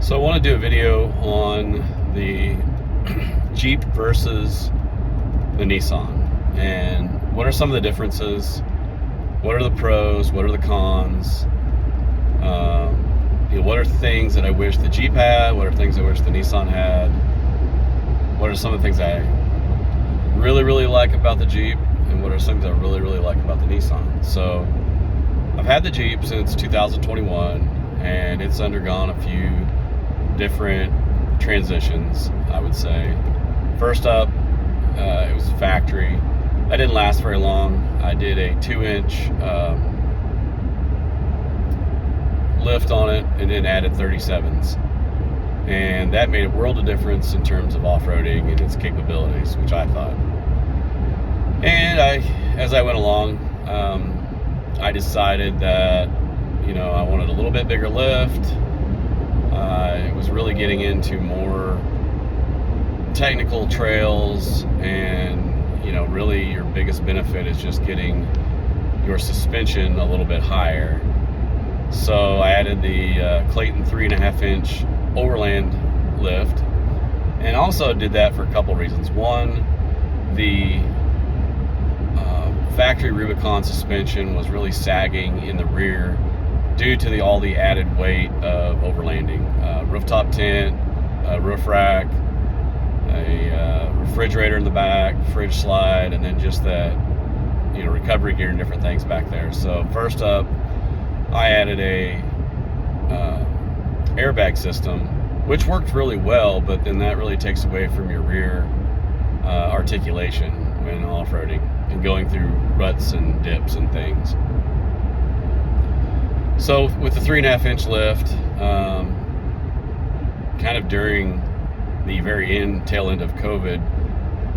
So I want to do a video on the Jeep versus the Nissan, and what are some of the differences, what are the pros, what are the cons, what are things that I wish the Jeep had, what are things I wish the Nissan had, what are some of the things I really like about the Jeep, and what are some things I really like about the Nissan. So I've had the Jeep since 2021, and it's undergone a few different transitions, I would say. First up, it was factory. That didn't last very long. I did a 2-inch lift on it and then added 37s. And that made a world of difference in terms of off-roading and its capabilities, which I thought. And as I went along, I decided that, I wanted a little bit bigger lift. It was really getting into more technical trails, and really your biggest benefit is just getting your suspension a little bit higher. So I added the Clayton 3.5-inch overland lift, and also did that for a couple reasons. One, the factory Rubicon suspension was really sagging in the rear due to all the added weight of overlanding. Rooftop tent, a roof rack, a refrigerator in the back, fridge slide, and then just that recovery gear and different things back there. So first up, I added a airbag system, which worked really well, but then that really takes away from your rear articulation when off-roading and going through ruts and dips and things. So with the 3.5-inch lift, kind of during the very tail end of COVID,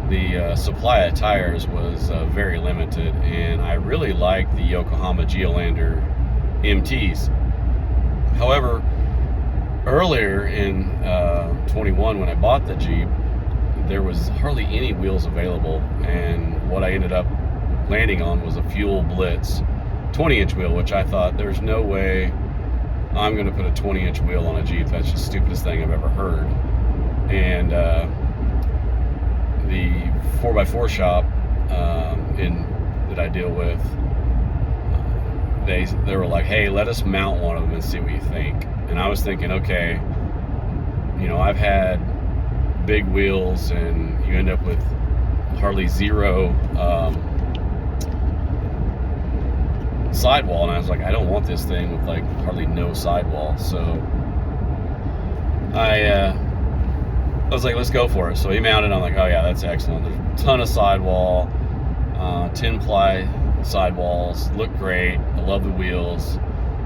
the supply of tires was very limited, and I really liked the Yokohama Geolander MTs. However, earlier in 21, when I bought the Jeep, there was hardly any wheels available, and what I ended up landing on was a Fuel Blitz 20-inch wheel, which I thought, there's no way I'm going to put a 20-inch wheel on a Jeep. That's just the stupidest thing I've ever heard. And the 4x4 shop that I deal with, they were like, hey, let us mount one of them and see what you think. And I was thinking, okay, I've had big wheels, and you end up with hardly zero sidewall, and I was like, I don't want this thing with like hardly no sidewall. So I was like, let's go for it. So he mounted. I'm like, oh yeah, that's excellent. There's a ton of sidewall, 10-ply sidewalls, look great. I love the wheels.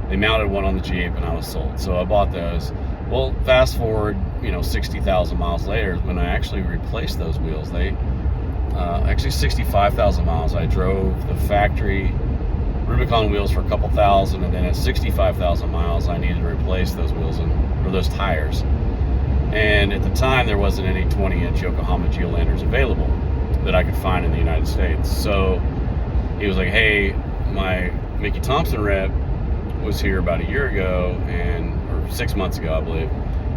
They mounted one on the Jeep, and I was sold. So I bought those. Well, fast forward, 60,000 miles later, when I actually replaced those wheels, they actually 65,000 miles. I drove the factory Rubicon wheels for a couple thousand, and then at 65,000 miles, I needed to replace those wheels or those tires. And at the time, there wasn't any 20-inch Yokohama Geolanders available that I could find in the United States. So he was like, hey, my Mickey Thompson rep was here about a year ago, or 6 months ago, I believe,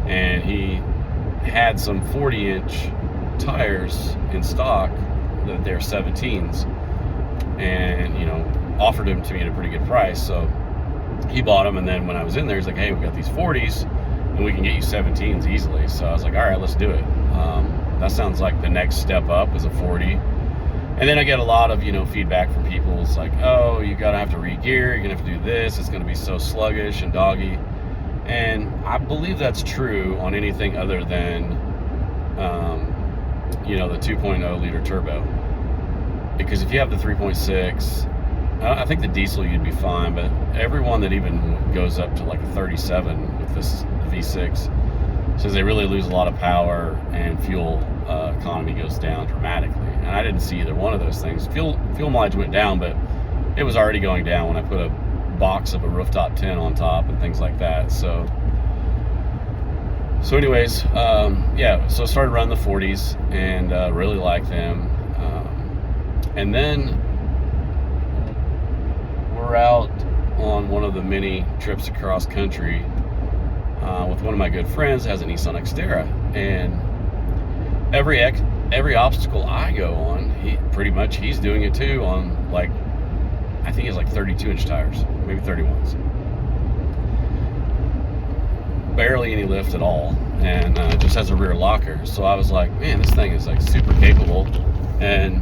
and he had some 40-inch tires in stock that they're 17s, and offered them to me at a pretty good price. So he bought them, and then when I was in there, he's like, hey, we got these 40s, and we can get you 17s easily. So I was like, all right, let's do it. That sounds like the next step up is a 40. And then I get a lot of feedback from people. It's like, oh, you gotta have to re-gear, you're gonna have to do this, it's gonna be so sluggish and doggy. And I believe that's true on anything other than the 2.0 liter turbo. Because if you have the 3.6, I think the diesel you'd be fine, but everyone that even goes up to like a 37 with this V6 says they really lose a lot of power, and fuel economy goes down dramatically. And I didn't see either one of those things. Fuel mileage went down, but it was already going down when I put a box of a rooftop tent on top and things like that. So anyways, so I started running the 40s, and really liked them. And then we're out on one of the many trips across country with one of my good friends that has a Nissan Xterra, and every obstacle I go on, he's doing it too on, like, I think it's like 32-inch tires, maybe 31s. Barely any lift at all, and just has a rear locker. So I was like, man, this thing is like super capable, and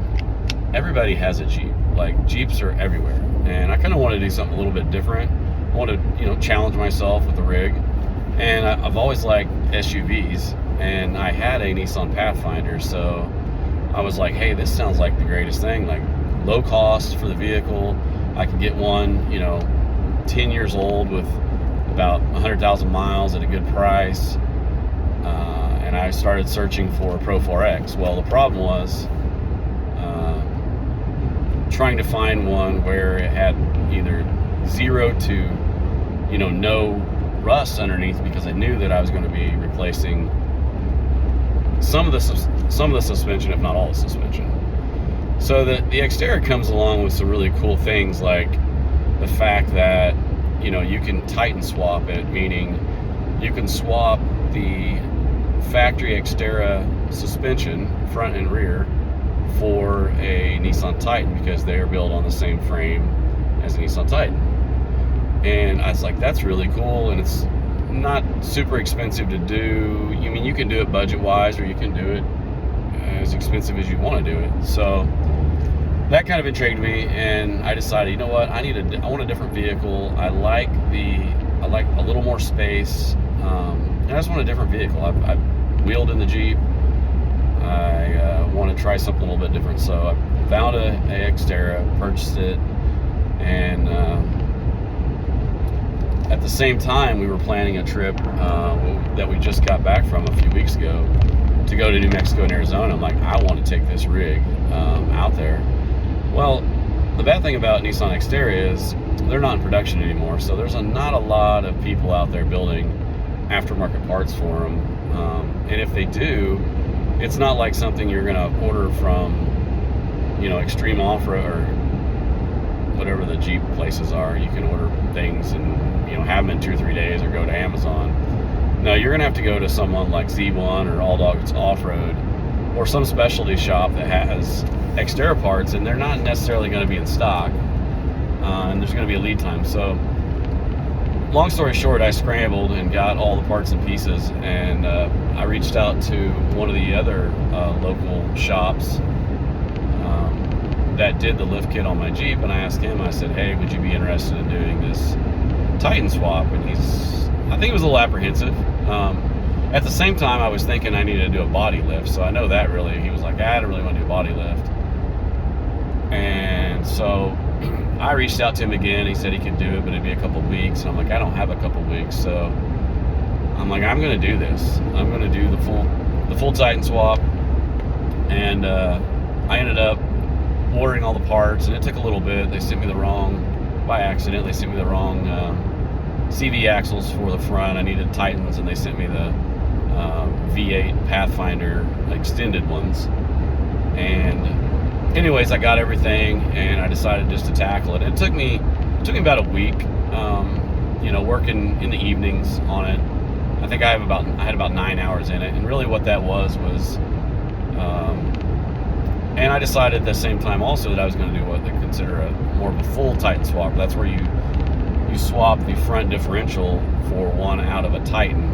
everybody has a Jeep. Like, Jeeps are everywhere, and I kind of want to do something a little bit different. I want to, challenge myself with the rig, and I've always liked SUVs, and I had a Nissan Pathfinder, so I was like, hey, this sounds like the greatest thing. Like, low cost for the vehicle. I could get one, 10 years old with about 100,000 miles at a good price, and I started searching for a Pro4X. Well, the problem was trying to find one where it had either 0 to no rust underneath, because I knew that I was going to be replacing some of the suspension, if not all the suspension. So the Xterra comes along with some really cool things, like the fact that you can Titan swap it, meaning you can swap the factory Xterra suspension, front and rear, for a Nissan Titan, because they are built on the same frame as a Nissan Titan. And I was like, that's really cool, and it's not super expensive to do. I mean, you can do it budget-wise, or you can do it as expensive as you want to do it. So that kind of intrigued me, and I decided, you know what, I want a different vehicle. I like a little more space, and I just want a different vehicle. I've wheeled in the Jeep. I want to try something a little bit different, so I found a Xterra, purchased it, and at the same time, we were planning a trip that we just got back from a few weeks ago to go to New Mexico and Arizona. I'm like, I want to take this rig out there. Well, the bad thing about Nissan Xterra is they're not in production anymore, so there's not a lot of people out there building aftermarket parts for them. And if they do, it's not like something you're going to order from, Extreme Off-Road or whatever the Jeep places are. You can order things and, have them in 2 or 3 days, or go to Amazon. No, you're going to have to go to someone like Z1 or All Dogs Off-Road, or some specialty shop that has Xterra parts, and they're not necessarily going to be in stock, and there's going to be a lead time. So long story short, I scrambled and got all the parts and pieces, and I reached out to one of the other local shops that did the lift kit on my Jeep, and I asked him, I said, hey, would you be interested in doing this Titan swap? And I think he was a little apprehensive. At the same time, I was thinking I needed to do a body lift, so I know that really, he was like, I don't really want to do a body lift. And so I reached out to him again. He said he could do it, but it'd be a couple weeks. And I'm like, I don't have a couple weeks. So I'm like, I'm going to do this. I'm going to do the full Titan swap. And I ended up ordering all the parts, and it took a little bit. They sent me by accident, they sent me the wrong CV axles for the front. I needed Titans, and they sent me the V8 Pathfinder extended ones. And anyways, I got everything, and I decided just to tackle it. It took me about a week, working in the evenings on it. I think I had about 9 hours in it, and really what that was, and I decided at the same time also that I was going to do what they consider more of a full Titan swap. That's where you swap the front differential for one out of a Titan,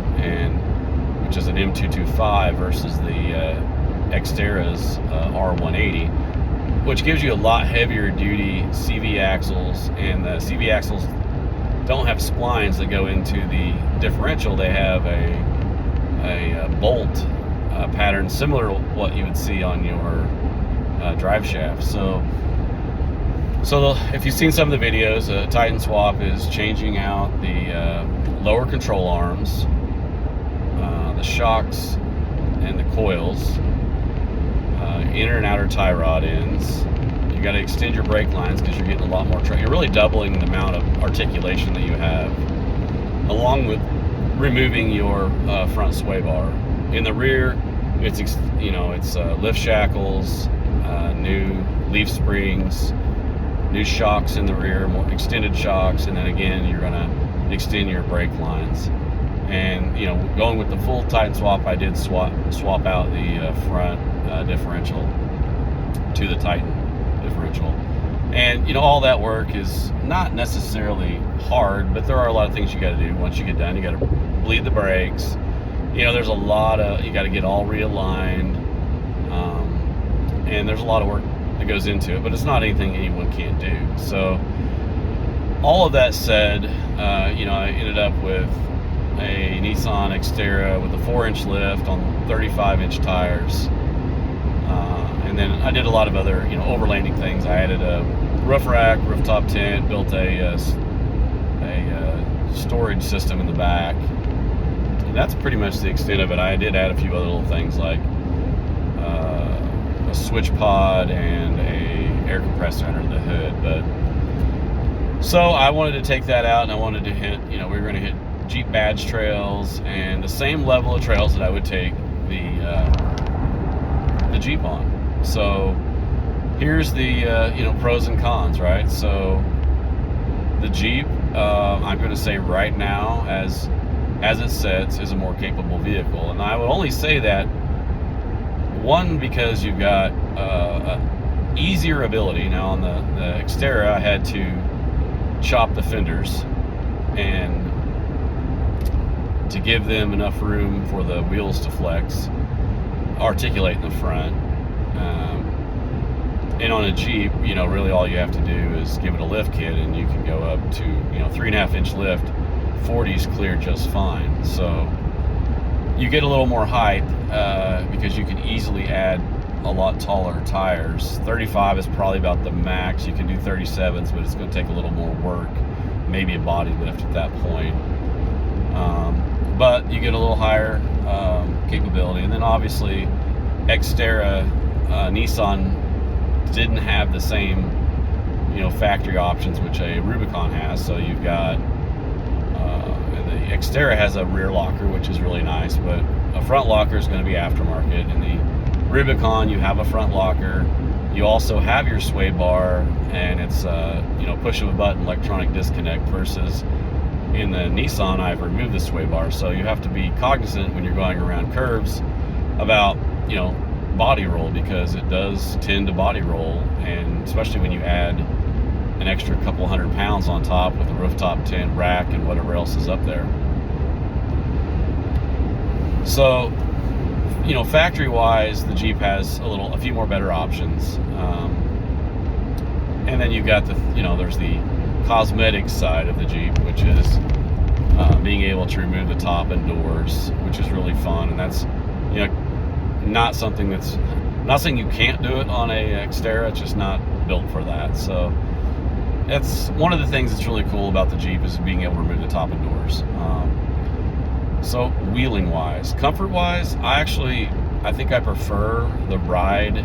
which is an M225 versus the Xterra's R180, which gives you a lot heavier duty CV axles, and the CV axles don't have splines that go into the differential. They have a bolt pattern similar to what you would see on your drive shaft. So if you've seen some of the videos, Titan swap is changing out the lower control arms, the shocks and the coils, inner and outer tie rod ends. You got to extend your brake lines because you're getting a lot more you're really doubling the amount of articulation that you have, along with removing your front sway bar. In the rear, it's lift shackles, new leaf springs, new shocks in the rear, more extended shocks, and then again you're going to extend your brake lines. And going with the full Titan swap, I did swap out the front differential to the Titan differential. And all that work is not necessarily hard, but there are a lot of things you got to do. Once you get done, you got to bleed the brakes. There's a lot of, you got to get all realigned, and there's a lot of work that goes into it, but it's not anything anyone can't do. So all of that said, I ended up with a Nissan Xterra with a 4-inch lift on 35-inch tires. And then I did a lot of other, overlanding things. I added a roof rack, rooftop tent, built a storage system in the back. And that's pretty much the extent of it. I did add a few other little things like a switch pod and a air compressor under the hood. But so I wanted to take that out, and I wanted to hit, we were going to hit Jeep badge trails and the same level of trails that I would take the Jeep on. So here's the pros and cons, right? So the Jeep, I'm going to say right now, as it sits, is a more capable vehicle. And I would only say that, one, because you've got easier ability. Now on the Xterra, I had to chop the fenders and to give them enough room for the wheels to flex, articulate in the front. And on a Jeep, really all you have to do is give it a lift kit, and you can go up to 3.5-inch lift. 40's clear just fine. So you get a little more height because you can easily add a lot taller tires. 35 is probably about the max. You can do 37s, but it's going to take a little more work, maybe a body lift at that point. But you get a little higher capability. And then obviously Xterra, Nissan didn't have the same factory options which a Rubicon has. So you've got the Xterra has a rear locker, which is really nice, but a front locker is going to be aftermarket. In the Rubicon, you have a front locker. You also have your sway bar, and it's push of a button electronic disconnect, versus in the Nissan I've removed the sway bar. So you have to be cognizant when you're going around curves about body roll, because it does tend to body roll, and especially when you add an extra couple 100 pounds on top with a rooftop tent, rack, and whatever else is up there. So factory wise, the Jeep has a few more better options, and then you've got there's the cosmetic side of the Jeep, which is being able to remove the top and doors, which is really fun. And that's not something that's, not saying you can't do it on a Xterra, it's just not built for that. So that's one of the things that's really cool about the Jeep, is being able to remove the top and doors. So wheeling wise, comfort wise, I think I prefer the ride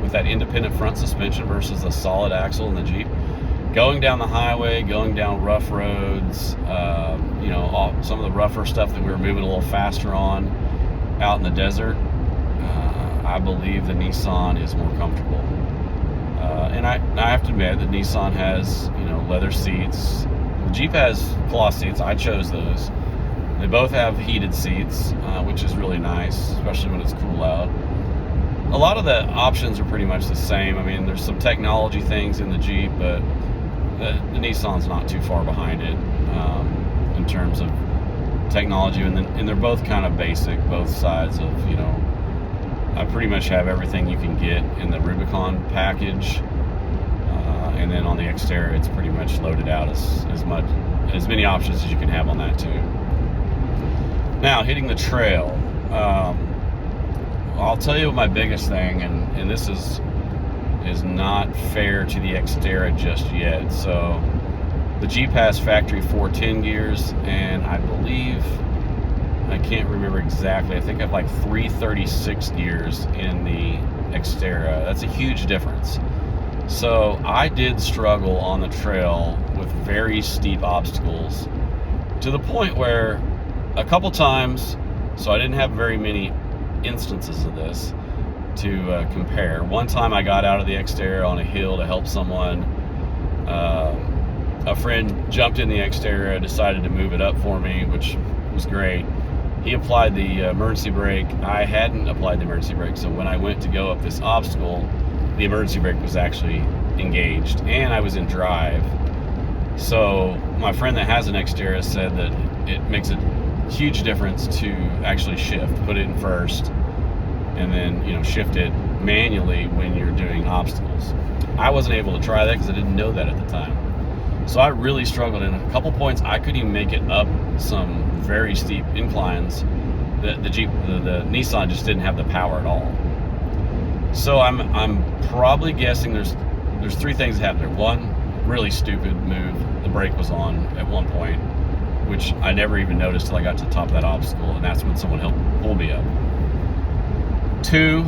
with that independent front suspension versus a solid axle in the Jeep. Going down the highway, going down rough roads, some of the rougher stuff that we were moving a little faster on out in the desert, I believe the Nissan is more comfortable. And I have to admit that Nissan has, leather seats. The Jeep has cloth seats. I chose those. They both have heated seats, which is really nice, especially when it's cool out. A lot of the options are pretty much the same. I mean, there's some technology things in the Jeep, but the Nissan's not too far behind it in terms of technology, and they're both kind of basic, both sides of, I pretty much have everything you can get in the Rubicon package, and then on the Xterra, it's pretty much loaded out as many options as you can have on that too. Now, hitting the trail, I'll tell you my biggest thing, and this is not fair to the Xterra just yet. So the Jeep has factory 410 gears, and I believe, I can't remember exactly, I think I have like 336 gears in the Xterra. That's a huge difference. So I did struggle on the trail with very steep obstacles, to the point where a couple times, so I didn't have very many instances of this to compare. One time I got out of the Xterra on a hill to help someone a friend jumped in the Xterra, decided to move it up for me, which was great. He applied the emergency brake. I hadn't applied the emergency brake, so when I went to go up this obstacle, the emergency brake was actually engaged, and I was in drive. So my friend that has an Xterra said that it makes a huge difference to actually shift, put it in first, and then, you know, shift it manually when you're doing obstacles. I wasn't able to try that because I didn't know that at the time. So I really struggled. In a couple points, I couldn't even make it up some very steep inclines. The Jeep, the Nissan just didn't have the power at all. So I'm probably guessing there's three things that happened there. One, really stupid move. The brake was on at one point, which I never even noticed till I got to the top of that obstacle, and that's when someone helped pull me up. Two,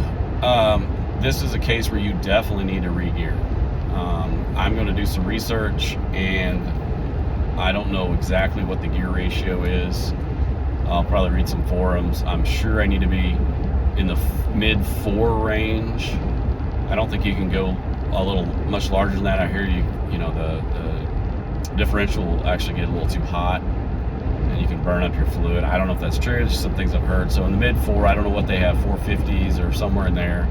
this is a case where you definitely need to re-gear. I'm going to do some research, and I don't know exactly what the gear ratio is. I'll probably read some forums. I'm sure I need to be in the mid-4 range. I don't think you can go a little much larger than that. I hear you know, the differential will actually get a little too hot, and you can burn up your fluid. I don't know if that's true. There's some things I've heard. So in the mid-4, I don't know what they have, 450s or somewhere in there,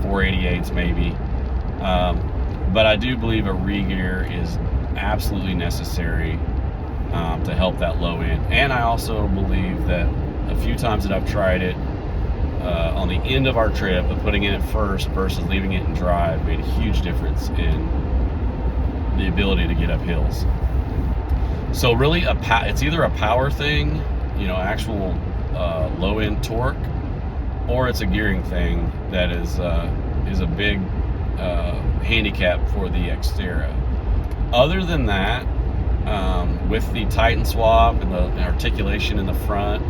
488s maybe. But I do believe a re-gear is absolutely necessary to help that low end. And I also believe that a few times that I've tried it on the end of our trip, of putting it at first versus leaving it in drive, made a huge difference in the ability to get up hills. So really, it's either a power thing, you know, actual low end torque, or it's a gearing thing that is a big handicap for the Xterra. Other than that, with the Titan swap and the articulation in the front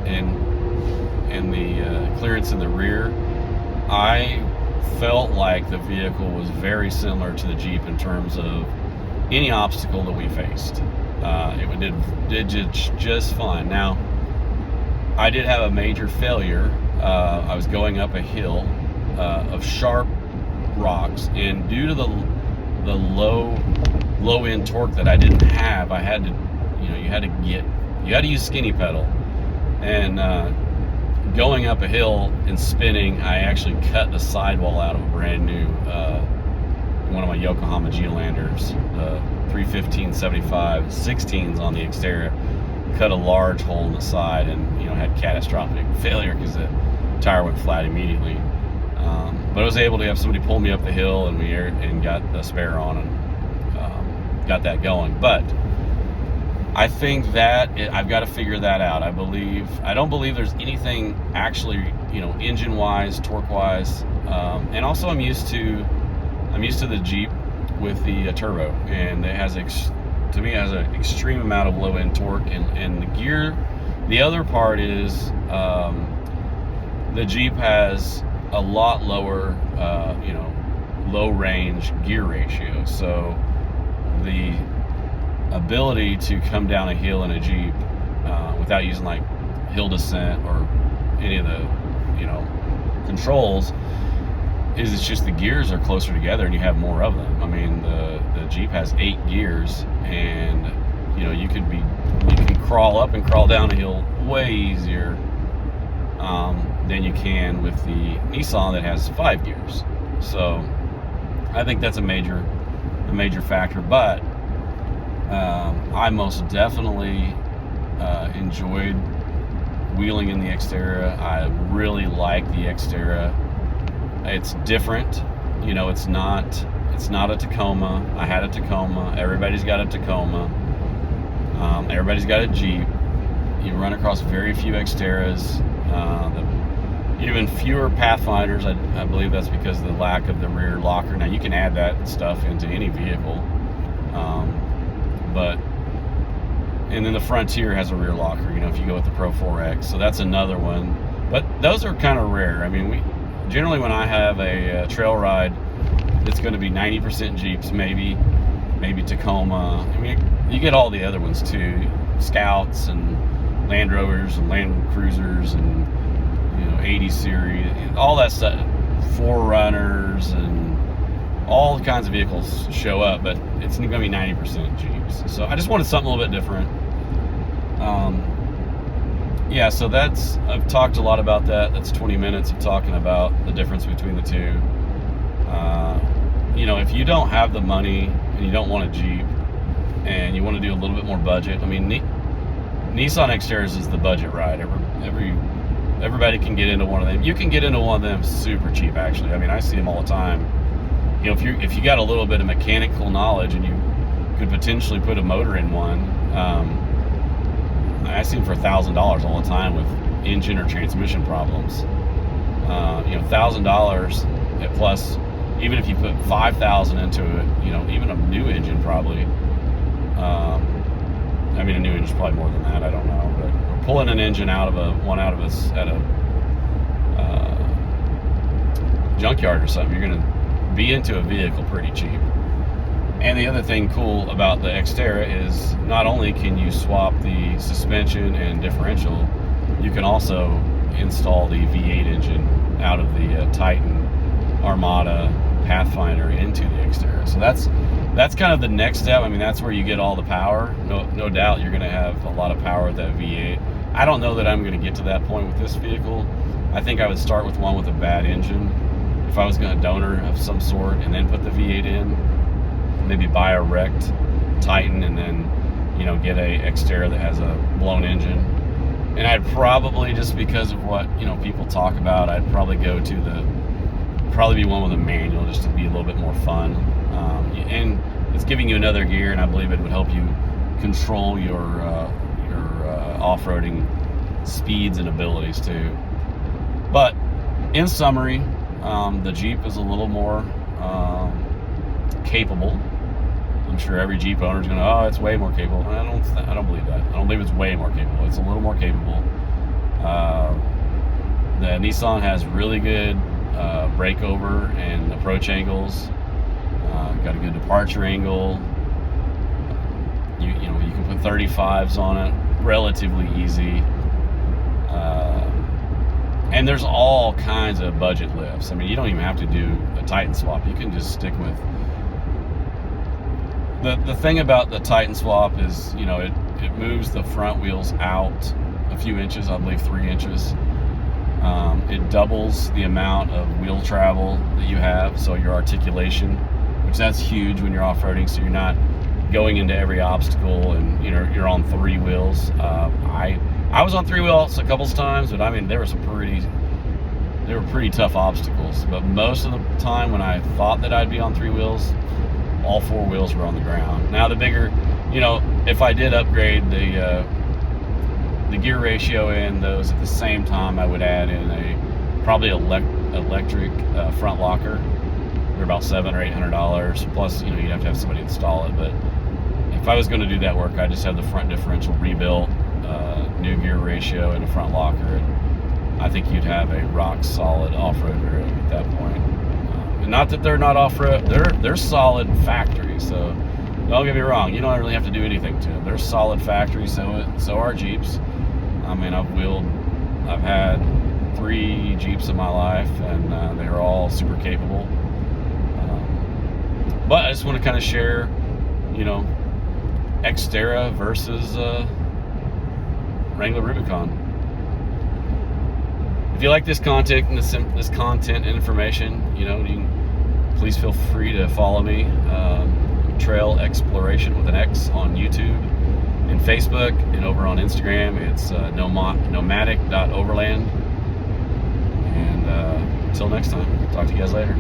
and the clearance in the rear, I felt like the vehicle was very similar to the Jeep in terms of any obstacle that we faced. It did just fine. Now, I did have a major failure. I was going up a hill of sharp rocks, and due to the low end torque that I didn't have, I had to, you know, you had to use skinny pedal, and going up a hill and spinning, I actually cut the sidewall out of a brand new one of my Yokohama Geolanders, the 315/75 16s on the Xterra. Cut a large hole in the side, and, you know, had catastrophic failure because the tire went flat immediately. But I was able to have somebody pull me up the hill, and we got the spare on and got that going. But I think that I've got to figure that out. I don't believe there's anything actually, you know, engine-wise, torque-wise, and also I'm used to the Jeep with the turbo, and it has to me, it has an extreme amount of low-end torque, and the gear. The other part is the Jeep has a lot lower, you know, low-range gear ratio. So the ability to come down a hill in a Jeep without using like hill descent or any of the, you know, controls is it's just the gears are closer together and you have more of them. I mean, the Jeep has 8 gears, and, you know, you can crawl up and crawl down a hill way easier than you can with the Nissan that has 5 gears. So I think that's a major factor. But I most definitely enjoyed wheeling in the Xterra. I really like the Xterra. It's different, you know. It's not a Tacoma. I had a Tacoma. Everybody's got a Tacoma. Everybody's got a Jeep. You run across very few Xterras. Even fewer Pathfinders. I believe that's because of the lack of the rear locker. Now, you can add that stuff into any vehicle, and then the Frontier has a rear locker, you know, if you go with the Pro4X. So that's another one. But those are kind of rare. I mean, generally when I have a trail ride, it's going to be 90% Jeeps, maybe Tacoma. I mean, you get all the other ones too, Scouts and Land Rovers and Land Cruisers and, you know, 80 series, all that stuff, 4Runners and all kinds of vehicles show up, but it's going to be 90% Jeeps. So I just wanted something a little bit different. Yeah, so I've talked a lot about that. That's 20 minutes of talking about the difference between the two. You know, if you don't have the money and you don't want a Jeep and you want to do a little bit more budget, I mean, Nissan Xterras is the budget ride. Everybody can get into one of them. You can get into one of them super cheap, actually. I mean, I see them all the time. You know, if you got a little bit of mechanical knowledge and you could potentially put a motor in one, I see them for $1,000 all the time with engine or transmission problems. You know, $1,000 plus, even if you put $5,000 into it, you know, even a new engine probably. I mean, a new engine's probably more than that. I don't know, but we're pulling an engine out of a junkyard or something. You're gonna be into a vehicle pretty cheap. And the other thing cool about the Xterra is not only can you swap the suspension and differential, you can also install the V8 engine out of the Titan, Armada, Pathfinder into the Xterra. So that's kind of the next step. I mean, that's where you get all the power. No doubt you're going to have a lot of power with that V8. I don't know that I'm going to get to that point with this vehicle. I think I would start with one with a bad engine. If I was going to donor of some sort and then put the V8 in, maybe buy a wrecked Titan and then, you know, get a Xterra that has a blown engine. And I'd probably, just because of what, you know, people talk about, I'd probably go to probably be one with a manual, just to be a little bit more fun. And it's giving you another gear, and I believe it would help you control your off-roading speeds and abilities too. But in summary, the Jeep is a little more capable. I'm sure every Jeep owner is going to, oh, it's way more capable. I don't believe that. I don't believe it's way more capable. It's a little more capable. The Nissan has really good breakover and approach angles. Got a good departure angle. You know, you can put 35s on it relatively easy. And there's all kinds of budget lifts. I mean, you don't even have to do a Titan swap. You can just stick with the thing about the Titan swap is, you know, it moves the front wheels out a few inches, I believe 3 inches. It doubles the amount of wheel travel that you have, so your articulation, which that's huge when you're off-roading, so you're not going into every obstacle and, you know, you're on 3 wheels. I was on 3 wheels a couple of times, but I mean, they were pretty tough obstacles. But most of the time when I thought that I'd be on 3 wheels, all 4 wheels were on the ground. Now the bigger, you know, if I did upgrade the gear ratio in those at the same time, I would add in probably electric front locker. They're about $700 or $800. Plus, you know, you'd have to have somebody install it. But if I was going to do that work, I just have the front differential rebuilt, new gear ratio, and a front locker. And I think you'd have a rock solid off-roader at that point. And not that they're not off-road, they're solid factory. So don't get me wrong, you don't really have to do anything to them. They're solid factory. So are Jeeps. I mean, I've had 3 Jeeps in my life, and they're all super capable. But I just want to kind of share, you know, Xterra versus Wrangler Rubicon. If you like this content and this content and information, you know, please feel free to follow me, Trail Exploration with an X on YouTube and Facebook, and over on Instagram it's nomadic.overland. And until next time, talk to you guys later.